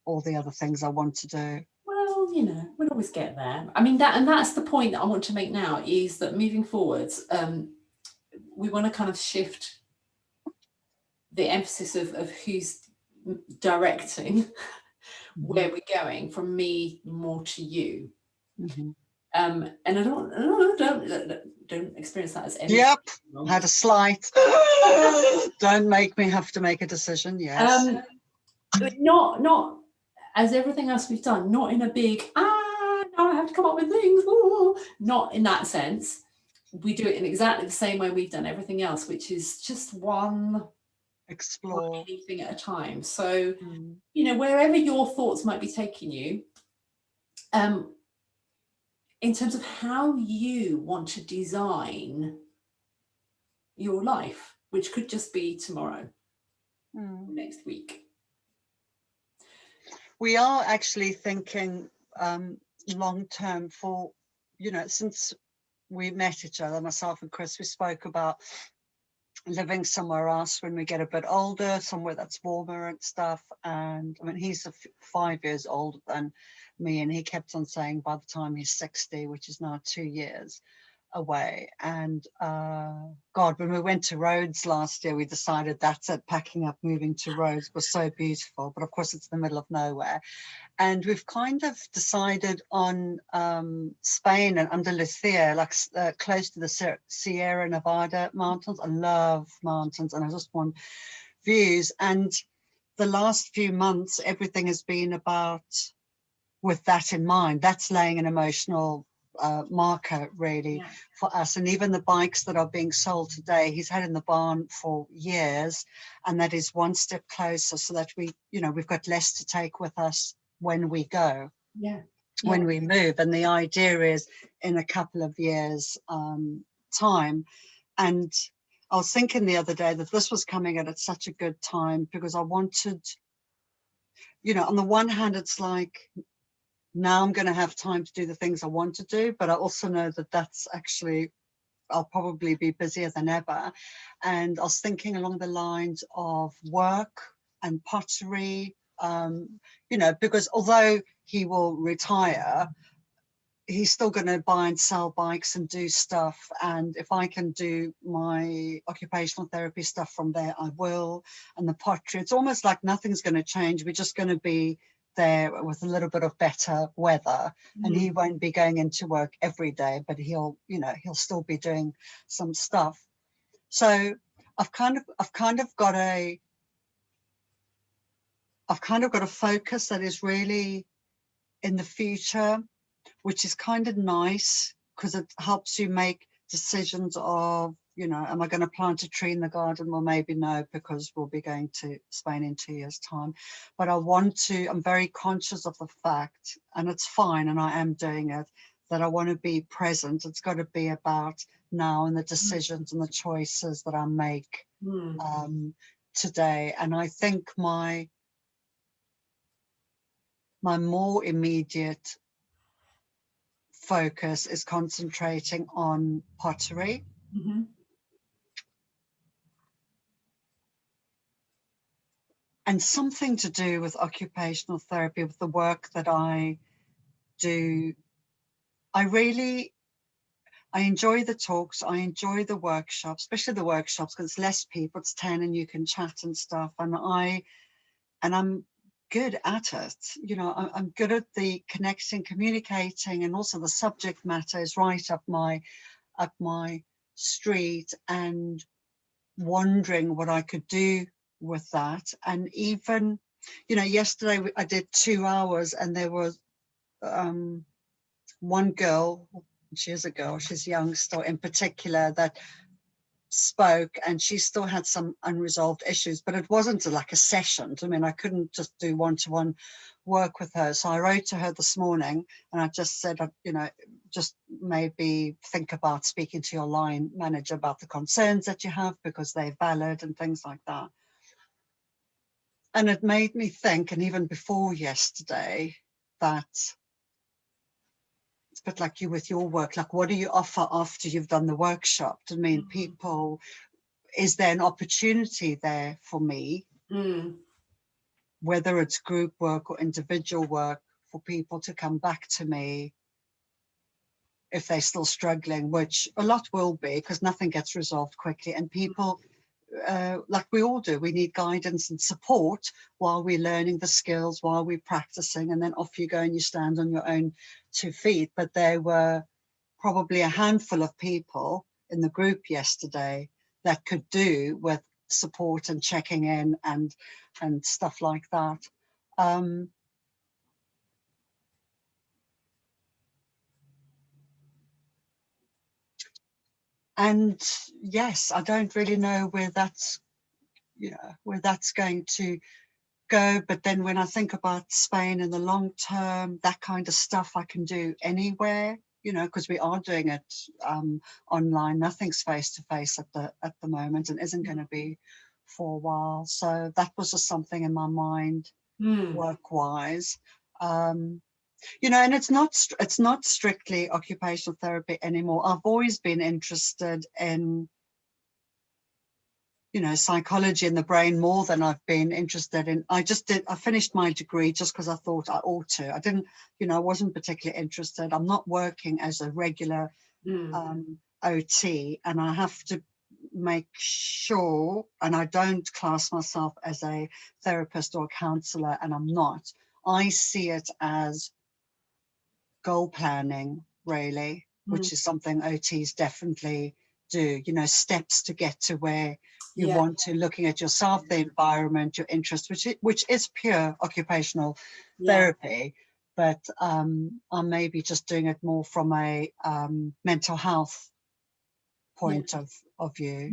all the other things I want to do. Well, you know, we'll always get there. I mean, that's the point that I want to make now, is that moving forwards, we want to kind of shift the emphasis of who's directing where we're going, from me more to you. And I don't experience that as anything. Yep, had a slight. Don't make me have to make a decision. Yes. Not as everything else we've done, not in a big, now I have to come up with things. Ooh. Not in that sense. We do it in exactly the same way we've done everything else, which is just one Explore. thing at a time. So, Mm. you know, wherever your thoughts might be taking you, in terms of how you want to design your life, which could just be tomorrow, next week. We are actually thinking long term for, you know, since we met each other, myself and Chris, we spoke about living somewhere else when we get a bit older, somewhere that's warmer and stuff. And I mean, he's 5 years older than me, and he kept on saying by the time he's 60, which is now 2 years away. And God, when we went to Rhodes last year, we decided that's it, packing up, moving to Rhodes was so beautiful, but of course it's the middle of nowhere. And we've kind of decided on Spain and Andalusia, like close to the Sierra Nevada mountains. I love mountains and I just want views. And the last few months, everything has been about with that in mind. That's laying an emotional marker really for us. And even the bikes that are being sold today, he's had in the barn for years, and that is one step closer so that we, you know, we've got less to take with us when we go, when we move. And the idea is in a couple of years time. And I was thinking the other day that this was coming at such a good time, because I wanted, you know, on the one hand, it's like, now I'm going to have time to do the things I want to do, but I also know that that's actually, I'll probably be busier than ever. And I was thinking along the lines of work and pottery, you know, because although he will retire, he's still going to buy and sell bikes and do stuff. And if I can do my occupational therapy stuff from there, I will. And the pottery, it's almost like nothing's going to change. We're just going to be there with a little bit of better weather, and he won't be going into work every day, but he'll, you know, he'll still be doing some stuff. So I've kind of got a focus that is really in the future, which is kind of nice because it helps you make decisions of, you know, am I going to plant a tree in the garden? Well, maybe no, because we'll be going to Spain in 2 years' time. But I'm very conscious of the fact, and it's fine, and I am doing it, that I want to be present. It's got to be about now and the decisions and the choices that I make today. And I think my more immediate focus is concentrating on pottery. And something to do with occupational therapy, with the work that I do. I enjoy the talks, I enjoy the workshops, especially the workshops, because it's less people, it's 10 and you can chat and stuff. And I'm good at it. You know, I'm good at the connecting, communicating, and also the subject matter is right up my street, and wondering what I could do with that. And even, you know, yesterday I did 2 hours, and there was one girl, she is a girl, she's young still in particular, that spoke, and she still had some unresolved issues, but it wasn't like a session. I mean, I couldn't just do one-to-one work with her. So I wrote to her this morning, and I just said, you know, just maybe think about speaking to your line manager about the concerns that you have, because they're valid and things like that. And it made me think, and even before yesterday, that it's a bit like you with your work, like what do you offer after you've done the workshop? I mean, people, is there an opportunity there for me, whether it's group work or individual work, for people to come back to me if they're still struggling, which a lot will be, because nothing gets resolved quickly. And people, like we all do, we need guidance and support while we're learning the skills, while we're practicing, and then off you go and you stand on your own 2 feet. But there were probably a handful of people in the group yesterday that could do with support and checking in and stuff like that. and yes, I don't really know where that's, where that's going to go. But then when I think about Spain in the long term, that kind of stuff I can do anywhere, because we are doing it online. Nothing's face to face at the moment, and isn't going to be for a while. So that was just something in my mind, work wise. And it's not strictly occupational therapy anymore. I've always been interested in psychology and the brain more than I've been interested in. I finished my degree just because I thought I ought to. I didn't, I wasn't particularly interested. I'm not working as a regular OT, and I have to make sure, and I don't class myself as a therapist or a counselor, and I'm not. I see it as goal planning, really, which is something OTs definitely do, steps to get to where you want to, looking at yourself, the environment, your interest, which is pure occupational therapy. But I'm maybe just doing it more from a mental health point of view.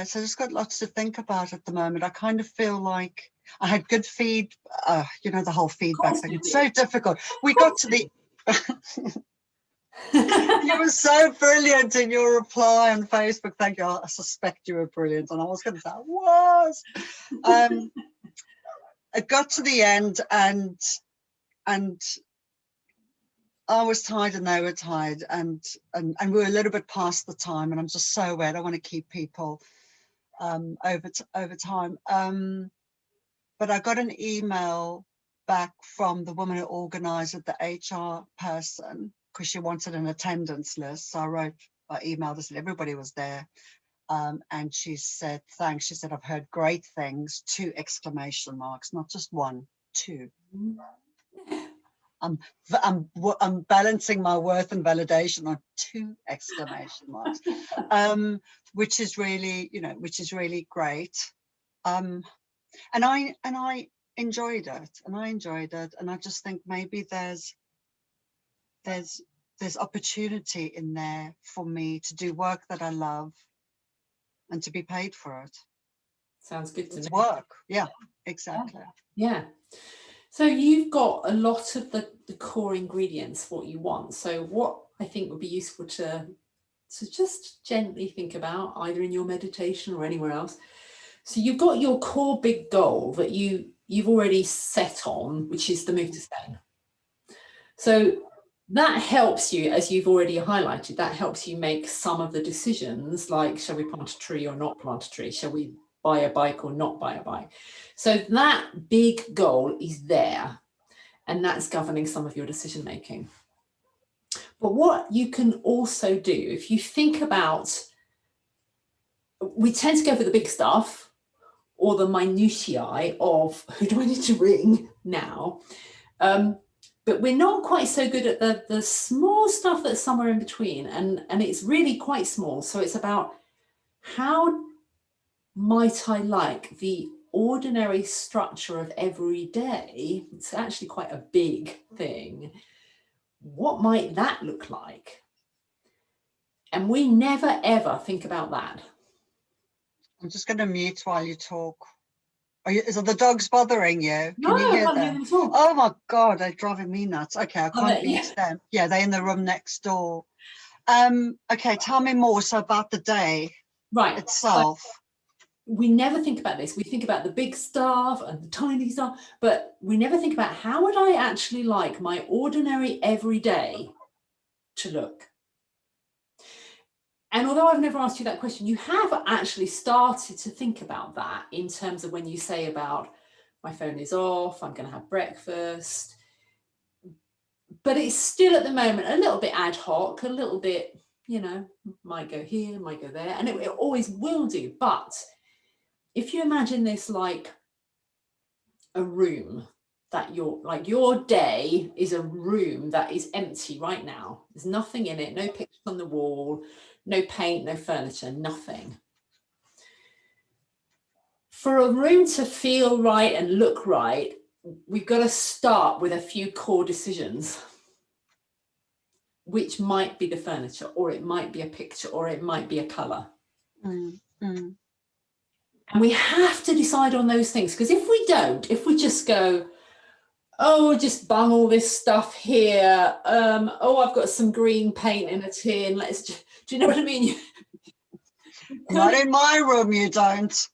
So just got lots to think about at the moment. I kind of feel like I had good the whole feedback thing. It's so difficult. We got to the you were so brilliant in your reply on Facebook. Thank you. I suspect you were brilliant, and I was going to say I was. It got to the end, and I was tired, and they were tired, and we were a little bit past the time, and I'm just so aware I don't want to keep people over time. But I got an email back from the woman who organised it, the HR person, because she wanted an attendance list. So I emailed her, said everybody was there. And she said, thanks. She said, I've heard great things, 2 exclamation marks, not just 1, 2. I'm balancing my worth and validation on 2 exclamation marks, which is really great. And I enjoyed it, and I just think maybe there's opportunity in there for me to do work that I love and to be paid for it. Sounds good to me. It's work. Yeah, exactly. Yeah. So you've got a lot of the core ingredients, what you want. So what I think would be useful to just gently think about, either in your meditation or anywhere else. So you've got your core big goal that you've already set on, which is the move to Spain. So that helps you, as you've already highlighted, that helps you make some of the decisions, like, shall we plant a tree or not plant a tree? Shall we buy a bike or not buy a bike? So that big goal is there, and that's governing some of your decision making. But what you can also do, if you think about, we tend to go for the big stuff or the minutiae of who do I need to ring now? But we're not quite so good at the small stuff that's somewhere in between, and it's really quite small. So it's about, how might I like the ordinary structure of every day? It's actually quite a big thing. What might that look like? And we never ever think about that. I'm just going to mute while you talk. Is the dogs bothering you? No, Can you hear I can't them? hear them at all. Oh my God, they're driving me nuts. Okay, I can't mute them. Yeah, they're in the room next door. Okay, tell me more about the day itself. So we never think about this. We think about the big stuff and the tiny stuff, but we never think about, how would I actually like my ordinary everyday to look? And although I've never asked you that question, you have actually started to think about that in terms of when you say about, my phone is off, I'm going to have breakfast. But it's still at the moment a little bit ad hoc, a little bit, might go here, might go there, and it always will do. But if you imagine this like a room, that your day is a room that is empty right now. There's nothing in it, no pictures on the wall, no paint, no furniture, nothing. For a room to feel right and look right, we've got to start with a few core decisions. which might be the furniture, or it might be a picture, or it might be a colour. Mm, mm. And we have to decide on those things, because if we don't, if we just go, oh, just bung all this stuff here, oh, I've got some green paint in a tin, let's just, do you know what I mean? Not in my room, you don't.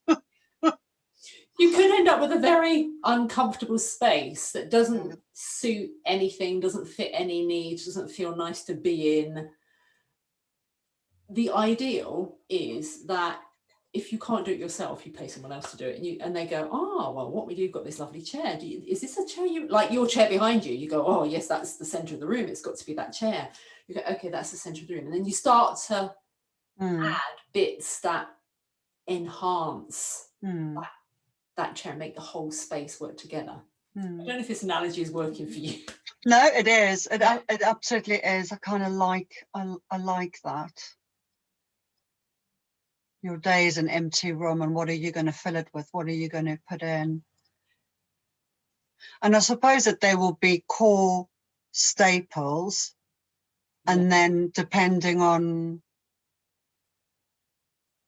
You could end up with a very uncomfortable space that doesn't suit anything, doesn't fit any needs, doesn't feel nice to be in. The ideal is that if you can't do it yourself, you pay someone else to do it, and they go, oh, well, what we do, you've got this lovely chair. Is this a chair you like? Your chair behind you? You go, oh, yes, that's the centre of the room. It's got to be that chair. You go, okay, that's the centre of the room, and then you start to add bits that enhance that chair, and make the whole space work together. I don't know if this analogy is working for you. No, it is. It absolutely is. I kind of like. I like that. Your day is an empty room, and what are you going to fill it with? What are you going to put in? And I suppose that there will be core staples, and then depending on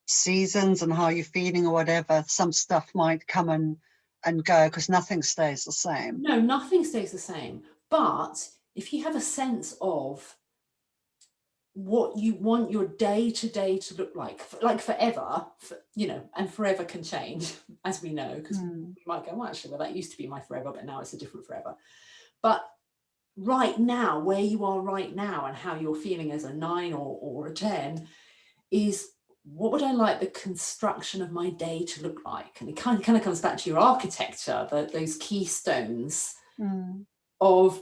seasons and how you're feeling or whatever, some stuff might come and go, because nothing stays the same. No, nothing stays the same. But if you have a sense of what you want your day to day to look like forever, you know, and forever can change, as we know, because you might go, well, actually, well, that used to be my forever, but now it's a different forever. But right now, where you are right now and how you're feeling as a 9 or a 10 is, what would I like the construction of my day to look like? And it kind of comes back to your architecture, those keystones of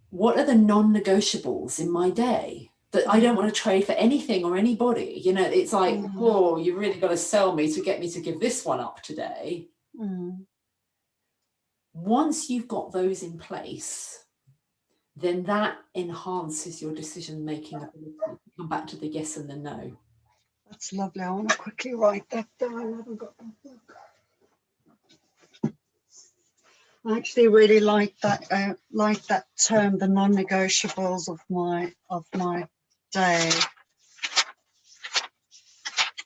what are the non-negotiables in my day that I don't want to trade for anything or anybody. You know, it's like, oh, you really got to sell me to get me to give this one up today. Once you've got those in place, then that enhances your decision-making ability. Come back to the yes and the no. That's lovely. I want to quickly write that down. I haven't got my book. I actually really like that term, the non-negotiables of my day.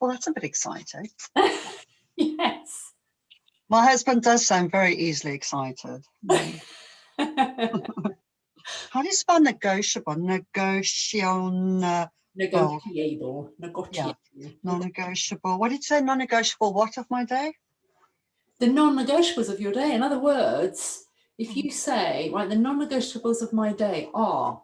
Well, that's a bit exciting. Yes. My husband does sound very easily excited. How do you spell negotiable? Negotiable. Yeah. Non-negotiable. What did you say? Non-negotiable what of my day? The non-negotiables of your day. In other words, if you say, right, the non-negotiables of my day are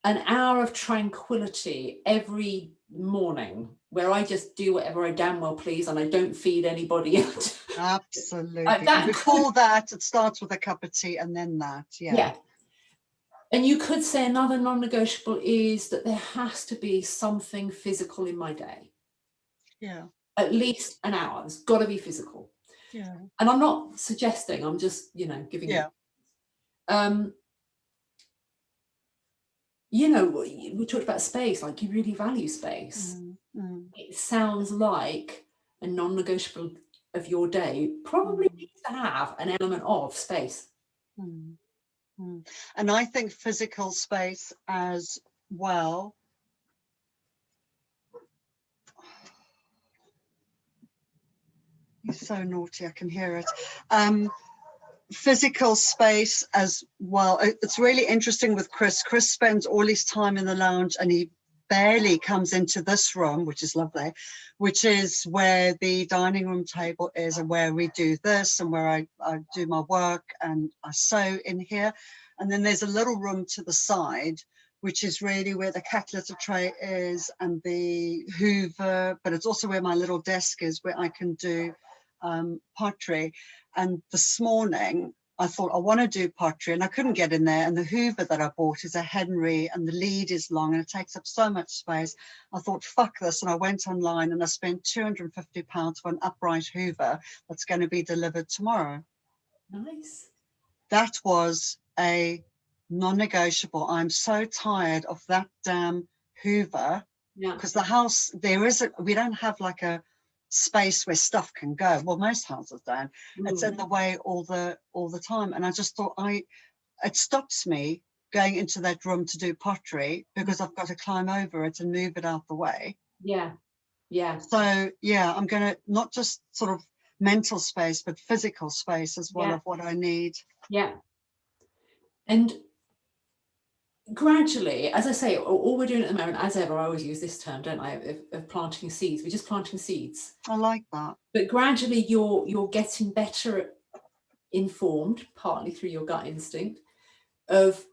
an hour of tranquility every morning where I just do whatever I damn well please and I don't feed anybody else. Absolutely. And before that, it starts with a cup of tea and then that. Yeah. And you could say another non-negotiable is that there has to be something physical in my day. Yeah. At least an hour. It's got to be physical. Yeah. And I'm not suggesting, I'm just, you know, giving you. You know, we talked about space, like you really value space. It sounds like a non-negotiable of your day probably needs to have an element of space. And I think physical space as well. You're so naughty, I can hear it. Physical space as well. It's really interesting with Chris. Chris spends all his time in the lounge and he barely comes into this room, which is lovely, which is where the dining room table is and where we do this and where I do my work and I sew in here. And then there's a little room to the side, which is really where the cat litter tray is and the Hoover, but it's also where my little desk is where I can do pottery. And this morning I thought I want to do pottery and I couldn't get in there, and the Hoover that I bought is a Henry and the lead is long and it takes up so much space. I thought, fuck this, and I went online and I spent £250 for an upright Hoover that's going to be delivered tomorrow. Nice. That was a non-negotiable. I'm so tired of that damn Hoover, because the house, we don't have like a space where stuff can go. Well, most houses don't. It's in the way all the time. And I just thought it stops me going into that room to do pottery because I've got to climb over it and move it out the way. Yeah. Yeah. So yeah, I'm going to not just sort of mental space, but physical space as well of what I need. Yeah. And gradually, as I say, all we're doing at the moment, as ever, I always use this term, don't I, of planting seeds. We're just planting seeds. I like that. But gradually you're getting better informed, partly through your gut instinct, of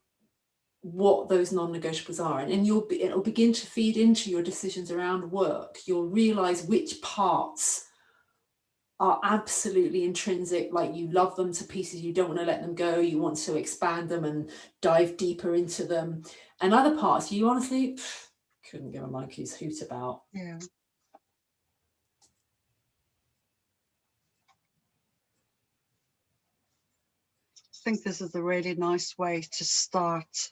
what those non-negotiables are, and it'll begin to feed into your decisions around work. You'll realize which parts are absolutely intrinsic, like you love them to pieces, you don't want to let them go, you want to expand them and dive deeper into them, and other parts you honestly couldn't give a monkey's hoot about. Yeah. I think this is a really nice way to start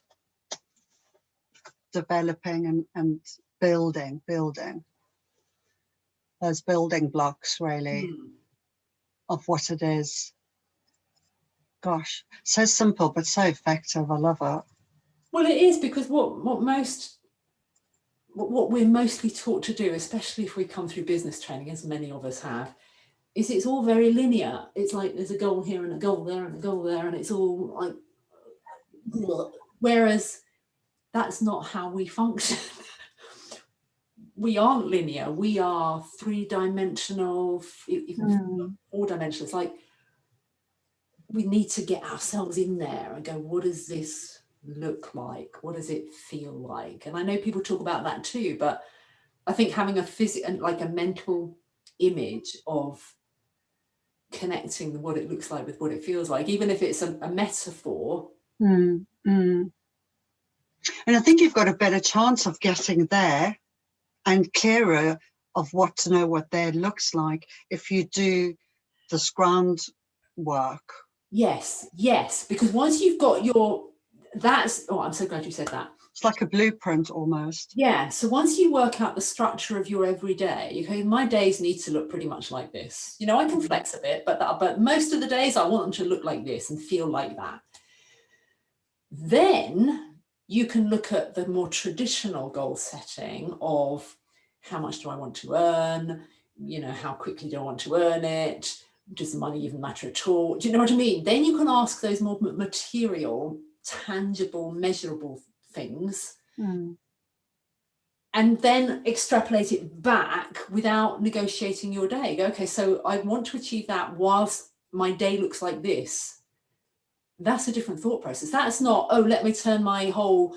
developing and building those building blocks, really, of what it is. Gosh, so simple but so effective. I love it. Well, it is, because what we're mostly taught to do, especially if we come through business training, as many of us have, is it's all very linear. It's like there's a goal here and a goal there and a goal there, and it's all like, whereas that's not how we function. We aren't linear. We are three-dimensional, even four-dimensional. It's like we need to get ourselves in there and go, what does this look like? What does it feel like? And I know people talk about that too, but I think having a physical, like a mental image of connecting what it looks like with what it feels like, even if it's a metaphor. And I think you've got a better chance of getting there and clearer of what to know what there looks like if you do this groundwork. Yes, because once you've got I'm so glad you said that. It's like a blueprint almost. Yeah, so once you work out the structure of your everyday, okay, my days need to look pretty much like this. You know, I can flex a bit, but most of the days I want them to look like this and feel like that. Then you can look at the more traditional goal setting of how much do I want to earn? You know, how quickly do I want to earn it? Does the money even matter at all? Do you know what I mean? Then you can ask those more material, tangible, measurable things, and then extrapolate it back without negotiating your day. Go, okay, so I want to achieve that whilst my day looks like this. That's a different thought process. That's not, oh, let me turn my whole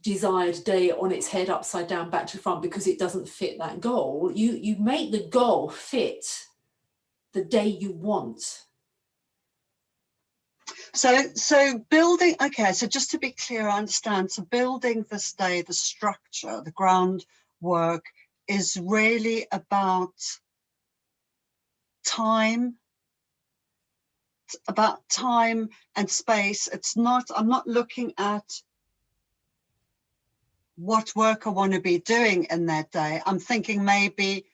desired day on its head, upside down, back to front, because it doesn't fit that goal. You make the goal fit the day you want. So building, okay, so just to be clear, I understand. So building this day, the structure, the groundwork is really about time, and space. It's not, I'm not looking at what work I want to be doing in that day. I'm thinking maybe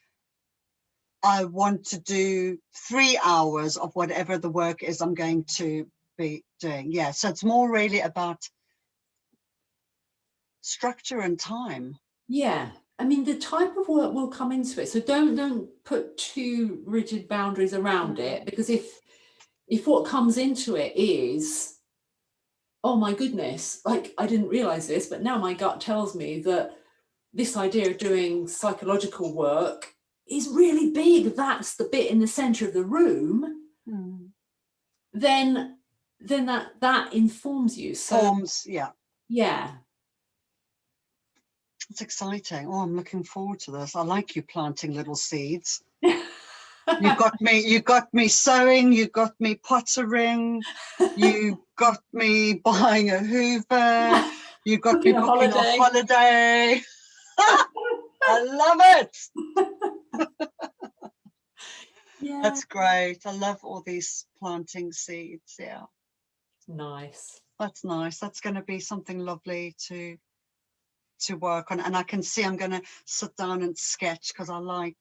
I want to do 3 hours of whatever the work is I'm going to be doing. Yeah, so it's more really about structure and time. Yeah, I mean, the type of work will come into it. So don't put too rigid boundaries around it, because if what comes into it is, oh my goodness, like I didn't realize this, but now my gut tells me that this idea of doing psychological work is really big, that's the bit in the center of the room, then that informs you. Yeah, it's exciting. Oh, I'm looking forward to this. I like you planting little seeds. You got me sewing, you got me pottering, you got me buying a Hoover, you got me booking a holiday. I love it. Yeah, that's great. I love all these planting seeds. Yeah, nice. That's nice. That's going to be something lovely to work on, and I can see I'm going to sit down and sketch, because I like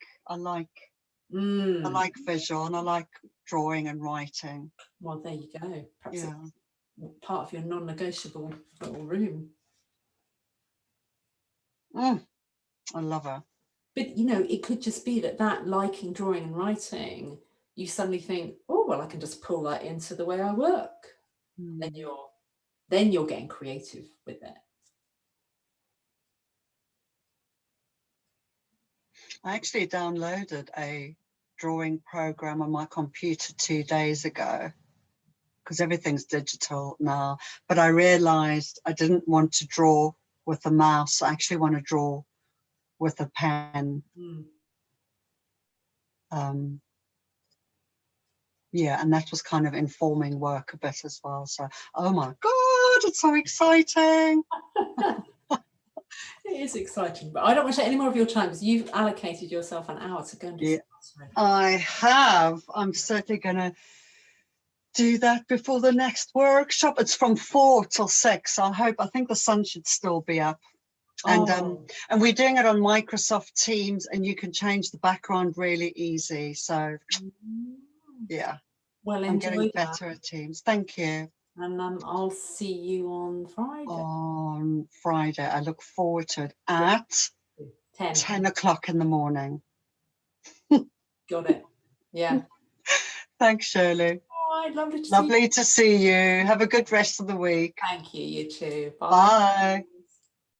visual, and I like drawing and writing. Well, there you go. Perhaps part of your non-negotiable little room. I love her. But you know, it could just be that liking drawing and writing, you suddenly think, oh well, I can just pull that into the way I work. Then you're getting creative with it. I actually downloaded a drawing program on my computer 2 days ago, because everything's digital now, but I realized I didn't want to draw with a mouse. I actually want to draw with a pen. Yeah, and that was kind of informing work a bit as well. So, oh my God, it's so exciting. It is exciting, but I don't want to take any more of your time because you've allocated yourself an hour to go and do something. I have. I'm certainly going to do that before the next workshop. It's from 4 till 6. I think the sun should still be up. And we're doing it on Microsoft Teams, and you can change the background really easy. So yeah, well, I'm getting better at Teams. Thank you. And I'll see you on Friday. On Friday, I look forward to it at 10 o'clock in the morning. Got it. Yeah. Thanks, Shirley. All right, lovely to see you. Have a good rest of the week. Thank you. You too. Bye. Bye.